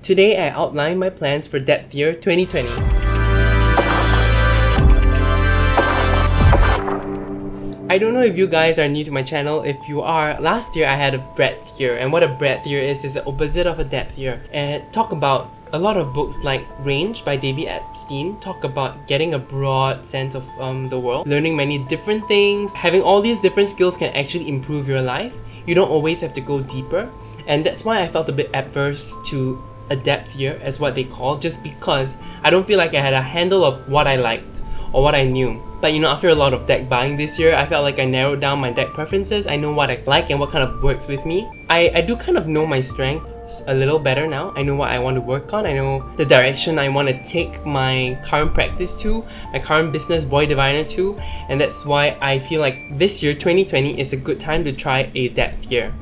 Today I outline my plans for Depth Year 2020. I don't know if you guys are new to my channel. If you are, last year I had a breadth year, and what a breadth year is the opposite of a depth year. And talk about a lot of books like Range by David Epstein talk about getting a broad sense of the world, learning many different things. Having all these different skills can actually improve your life. You don't always have to go deeper, and that's why I felt a bit adverse to a depth year, as what they call, just because I don't feel like I had a handle of what I liked or what I knew. But after a lot of deck buying this year, I felt like I narrowed down my deck preferences. I know what I like and what kind of works with me. I do kind of know my strengths a little better now. I know what I want to work on. I know the direction I want to take my current practice to, my current business Boy Diviner to, and that's why I feel like this year, 2020, is a good time to try a depth year.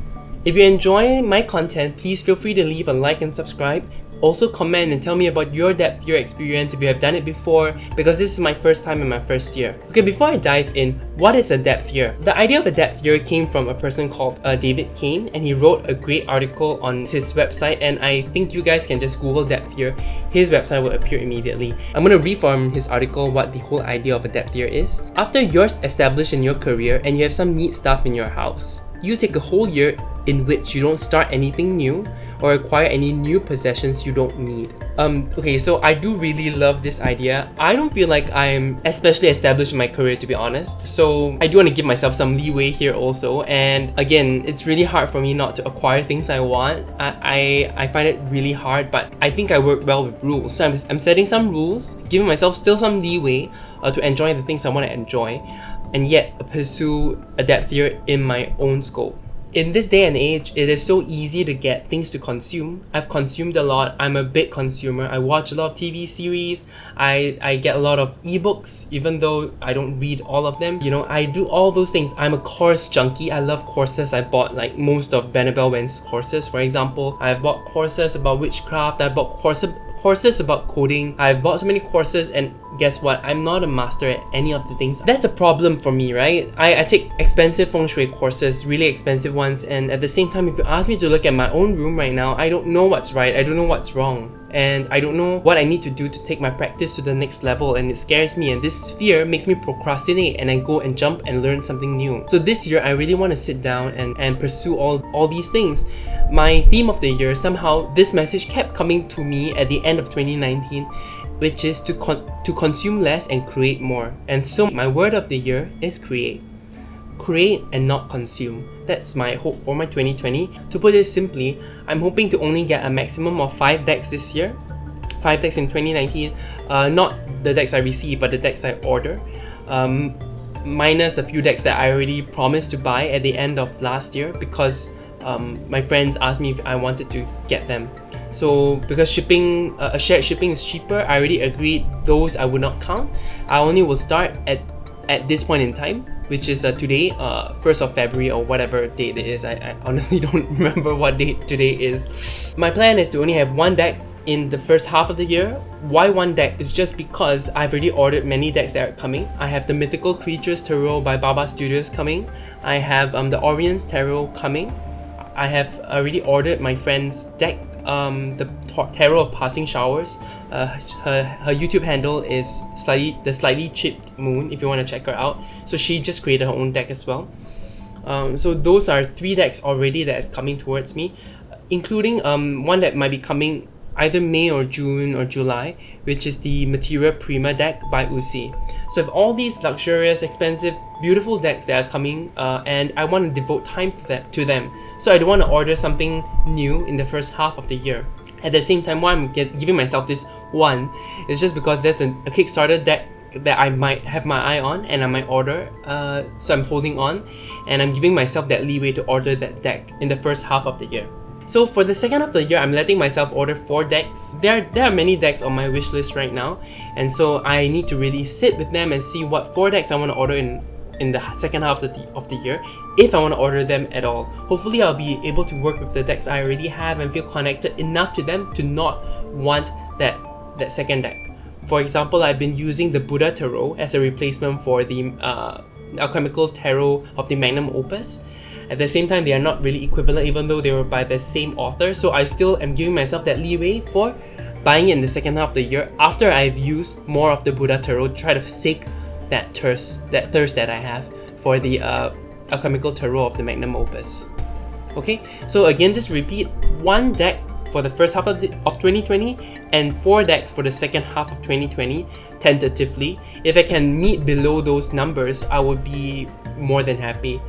If you enjoy my content, please feel free to leave a like and subscribe. Also comment and tell me about your depth year experience if you have done it before, because this is my first time in my first year. Okay, before I dive in, what is a depth year? The idea of a depth year came from a person called David Kane, and he wrote a great article on his website, and I think you guys can just Google depth year. His website will appear immediately. I'm going to read from his article what the whole idea of a depth year is. After you're established in your career and you have some neat stuff in your house, you take a whole year in which you don't start anything new or acquire any new possessions you don't need. Okay, so I do really love this idea. I don't feel like I'm especially established in my career, to be honest. So I do want to give myself some leeway here also. And again, it's really hard for me not to acquire things I want. I find it really hard, but I think I work well with rules. So I'm setting some rules, giving myself still some leeway to enjoy the things I want to enjoy, and yet pursue a depth year in my own scope. In this day and age, it is so easy to get things to consume. I've consumed a lot. I'm a big consumer. I watch a lot of TV series. I get a lot of ebooks, even though I don't read all of them. I do all those things. I'm a course junkie. I love courses. I bought like most of Benabel Wen's courses, for example. I've bought courses about witchcraft. I bought courses about coding. I've bought so many courses, and guess what? I'm not a master at any of the things. That's a problem for me, right? I take expensive feng shui courses, really expensive ones, and at the same time, if you ask me to look at my own room right now, I don't know what's right, I don't know what's wrong, and I don't know what I need to do to take my practice to the next level, and it scares me, and this fear makes me procrastinate and then go and jump and learn something new. So this year, I really want to sit down and pursue all these things. My theme of the year, somehow this message kept coming to me at the end of 2019, which is to consume less and create more. And so my word of the year is create. Create and not consume. That's my hope for my 2020. To put it simply, I'm hoping to only get a maximum of 5 decks this year. 5 decks in 2019. Not the decks I receive, but the decks I order. Minus a few decks that I already promised to buy at the end of last year, because my friends asked me if I wanted to get them. So because shipping, shared shipping is cheaper, I already agreed those I would not count. I only will start at this point in time, which is today, 1st of February or whatever date it is. I honestly don't remember what date today is. My plan is to only have 1 deck in the first half of the year. Why 1 deck? Is just because I've already ordered many decks that are coming. I have the Mythical Creatures Tarot by Baba Studios coming. I have the Orion's Tarot coming. I have already ordered my friend's deck, the Tarot of Passing Showers. Her YouTube handle is the Slightly Chipped Moon, if you want to check her out. So she just created her own deck as well. So those are 3 decks already that is coming towards me, including one that might be coming either May or June or July, which is the Materia Prima deck by Uzi. So I have all these luxurious, expensive, beautiful decks that are coming, and I want to devote time to them. So I don't want to order something new in the first half of the year. At the same time, why I'm giving myself this one is just because there's a Kickstarter deck that I might have my eye on and I might order, so I'm holding on, and I'm giving myself that leeway to order that deck in the first half of the year. So for the second half of the year, I'm letting myself order 4 decks. There are many decks on my wish list right now, and so I need to really sit with them and see what 4 decks I want to order in the second half of the year, if I want to order them at all. Hopefully I'll be able to work with the decks I already have and feel connected enough to them to not want that second deck. For example, I've been using the Buddha Tarot as a replacement for the Alchemical Tarot of the Magnum Opus. At the same time, they are not really equivalent even though they were by the same author. So I still am giving myself that leeway for buying it in the second half of the year after I've used more of the Buddha Tarot to try to sake that thirst that I have for the Alchemical Tarot of the Magnum Opus. Okay, so again, just repeat, 1 deck for the first half of 2020 and 4 decks for the second half of 2020 tentatively. If I can meet below those numbers, I would be more than happy.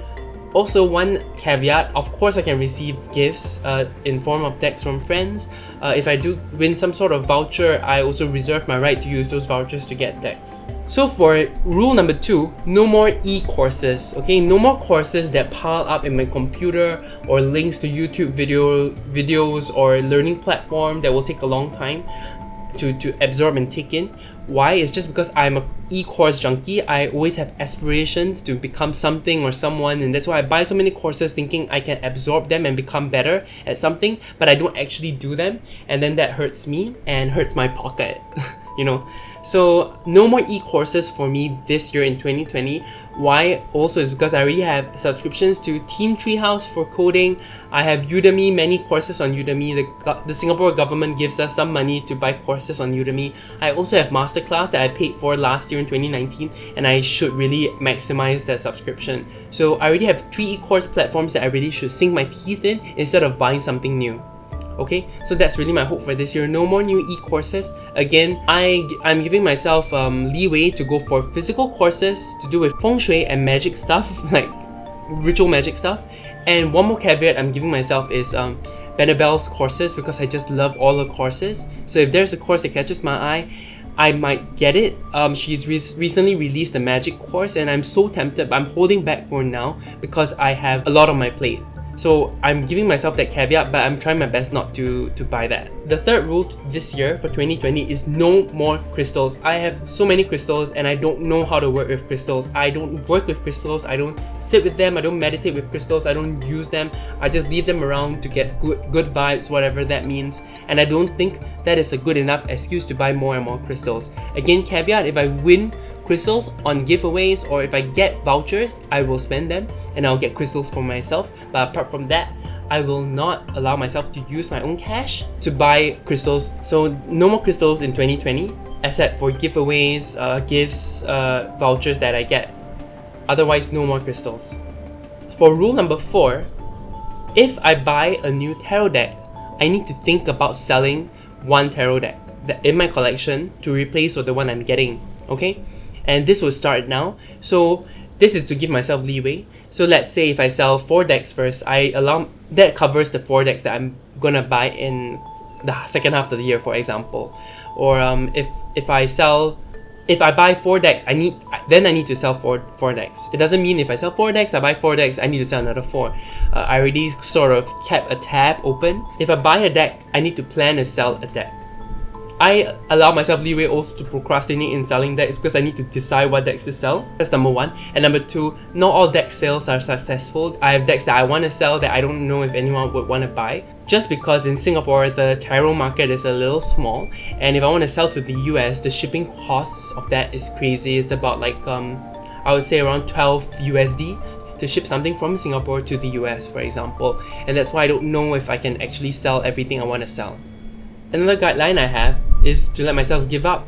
Also, one caveat, of course I can receive gifts in form of decks from friends. If I do win some sort of voucher, I also reserve my right to use those vouchers to get decks. So for rule number 2, no more e-courses, okay? No more courses that pile up in my computer or links to YouTube videos or learning platform that will take a long time to absorb and take in. Why? It's just because I'm an e-course junkie. I always have aspirations to become something or someone, and that's why I buy so many courses thinking I can absorb them and become better at something, but I don't actually do them, and then that hurts me and hurts my pocket. You know, so no more e-courses for me this year in 2020. Why? Also is because I already have subscriptions to Team Treehouse for coding. I have Udemy, many courses on Udemy. The Singapore government gives us some money to buy courses on Udemy. I also have Masterclass that I paid for last year in 2019, and I should really maximize that subscription. So I already have 3 e-course platforms that I really should sink my teeth in instead of buying something new. Okay, so that's really my hope for this year. No more new e-courses. Again, I'm giving myself leeway to go for physical courses to do with feng shui and magic stuff, like ritual magic stuff. And one more caveat I'm giving myself is Benebel's courses, because I just love all the courses. So if there's a course that catches my eye, I might get it. She's recently released a magic course, and I'm so tempted, but I'm holding back for now because I have a lot on my plate. So I'm giving myself that caveat, but I'm trying my best not to buy that. The third rule this year for 2020 is no more crystals. I have so many crystals and I don't know how to work with crystals. I don't work with crystals, I don't sit with them, I don't meditate with crystals, I don't use them. I just leave them around to get good vibes, whatever that means. And I don't think that is a good enough excuse to buy more and more crystals. Again, caveat, if I win crystals on giveaways or if I get vouchers, I will spend them and I'll get crystals for myself. But apart from that, I will not allow myself to use my own cash to buy crystals. So no more crystals in 2020 except for giveaways, gifts, vouchers that I get. Otherwise, no more crystals. For rule number 4, if I buy a new tarot deck, I need to think about selling one tarot deck in my collection to replace with the one I'm getting. Okay? And this will start now. So this is to give myself leeway. So let's say if I sell 4 decks first, that covers the 4 decks that I'm gonna buy in the second half of the year, for example. Or if I buy 4 decks, I need to sell four decks. It doesn't mean if I sell 4 decks, I buy 4 decks, I need to sell another 4. I already sort of kept a tab open. If I buy a deck, I need to plan to sell a deck. I allow myself leeway also to procrastinate in selling decks because I need to decide what decks to sell. That's number 1. And number 2, not all deck sales are successful. I have decks that I want to sell that I don't know if anyone would want to buy. Just because in Singapore, the tarot market is a little small. And if I want to sell to the US, the shipping costs of that is crazy. It's about like, I would say around 12 USD to ship something from Singapore to the US, for example. And that's why I don't know if I can actually sell everything I want to sell. Another guideline I have is to let myself give up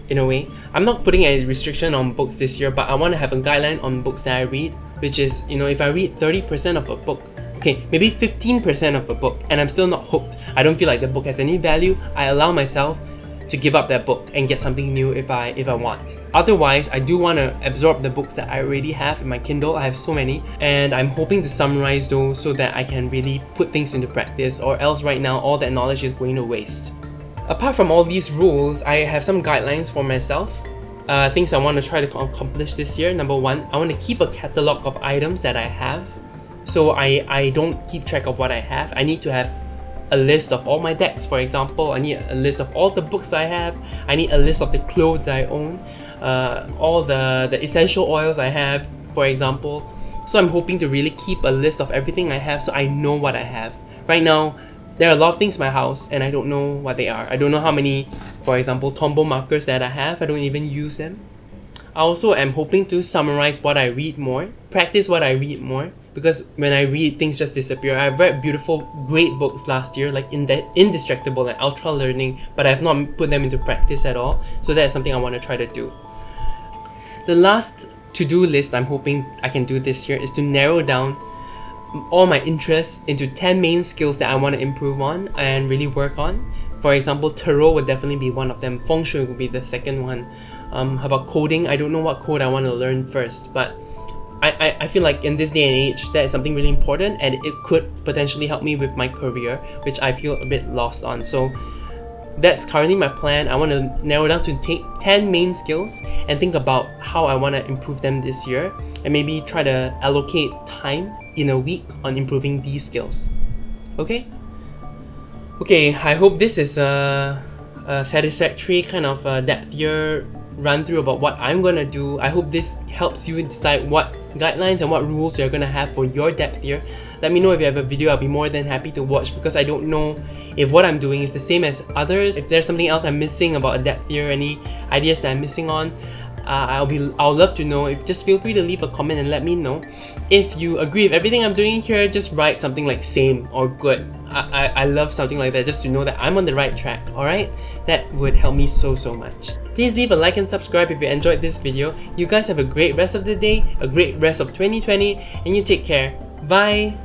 in a way. I'm not putting a restriction on books this year, but I want to have a guideline on books that I read, which is, if I read 30% of a book, okay, maybe 15% of a book, and I'm still not hooked, I don't feel like the book has any value, I allow myself to give up that book and get something new if I want. Otherwise, I do want to absorb the books that I already have in my Kindle. I have so many, and I'm hoping to summarize those so that I can really put things into practice, or else right now all that knowledge is going to waste. Apart from all these rules, I have some guidelines for myself. Things I want to try to accomplish this year. Number 1, I want to keep a catalog of items that I have. So I don't keep track of what I have. I need to have a list of all my decks, for example. I need a list of all the books I have. I need a list of the clothes I own. All the essential oils I have, for example. So I'm hoping to really keep a list of everything I have so I know what I have. Right now, there are a lot of things in my house and I don't know what they are. I don't know how many, for example, Tombow markers that I have. I don't even use them. I also am hoping to summarize what I read more, practice what I read more, because when I read, things just disappear. I've read beautiful, great books last year, like Indestructible and Ultra Learning, but I've not put them into practice at all. So that's something I want to try to do. The last to-do list I'm hoping I can do this year is to narrow down all my interests into 10 main skills that I want to improve on and really work on. For example, tarot would definitely be one of them. Feng Shui would be the second one. How about coding? I don't know what code I want to learn first, but I feel like in this day and age, that is something really important, and it could potentially help me with my career, which I feel a bit lost on. So that's currently my plan. I want to narrow down to take 10 main skills and think about how I want to improve them this year, and maybe try to allocate time in a week on improving these skills. Okay, I hope this is a satisfactory kind of depth year run through about what I'm gonna do. I hope this helps you decide what guidelines and what rules you're gonna have for your depth year. Let me know if you have a video. I'll be more than happy to watch, because I don't know if what I'm doing is the same as others. If there's something else I'm missing about a depth year, any ideas that I'm missing on, I'll love to know. If just feel free to leave a comment and let me know. If you agree with everything I'm doing here, just write something like same or good. I love something like that, just to know that I'm on the right track. Alright, that would help me so much. Please leave a like and subscribe if you enjoyed this video. You guys have a great rest of the day, a great rest of 2020, and you take care. Bye.